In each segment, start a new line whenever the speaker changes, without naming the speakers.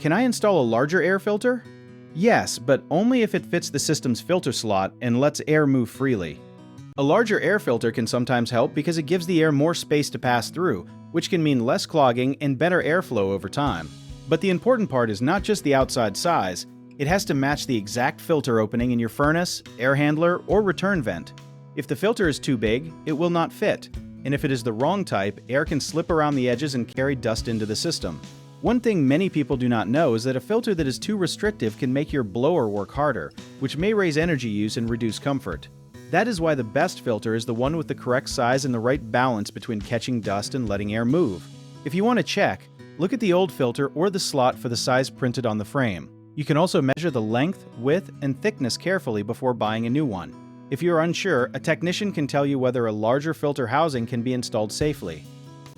Can I install a larger air filter? Yes, but only if it fits the system's filter slot and lets air move freely. A larger air filter can sometimes help because it gives the air more space to pass through, which can mean less clogging and better airflow over time. But the important part is not just the outside size, it has to match the exact filter opening in your furnace, air handler, or return vent. If the filter is too big, it will not fit, and if it is the wrong type, air can slip around the edges and carry dust into the system. One thing many people do not know is that a filter that is too restrictive can make your blower work harder, which may raise energy use and reduce comfort. That is why the best filter is the one with the correct size and the right balance between catching dust and letting air move. If you want to check, look at the old filter or the slot for the size printed on the frame. You can also measure the length, width, and thickness carefully before buying a new one. If you are unsure, a technician can tell you whether a larger filter housing can be installed safely.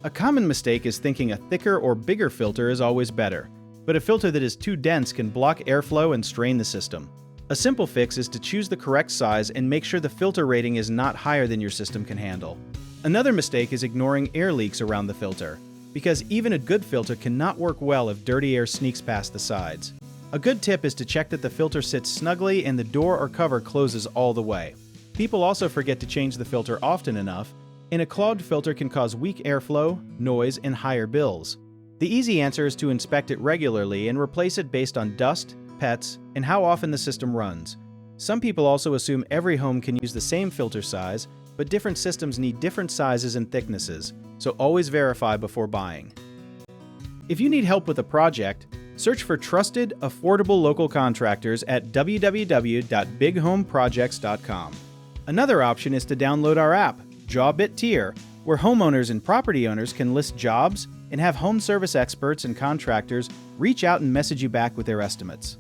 A common mistake is thinking a thicker or bigger filter is always better, but a filter that is too dense can block airflow and strain the system. A simple fix is to choose the correct size and make sure the filter rating is not higher than your system can handle. Another mistake is ignoring air leaks around the filter, because even a good filter cannot work well if dirty air sneaks past the sides. A good tip is to check that the filter sits snugly and the door or cover closes all the way. People also forget to change the filter often enough, and a clogged filter can cause weak airflow, noise, and higher bills. The easy answer is to inspect it regularly and replace it based on dust, pets, and how often the system runs. Some people also assume every home can use the same filter size, but different systems need different sizes and thicknesses, so always verify before buying. If you need help with a project, search for trusted, affordable local contractors at www.bighomeprojects.com. Another option is to download our app, Jobit Tier, where homeowners and property owners can list jobs and have home service experts and contractors reach out and message you back with their estimates.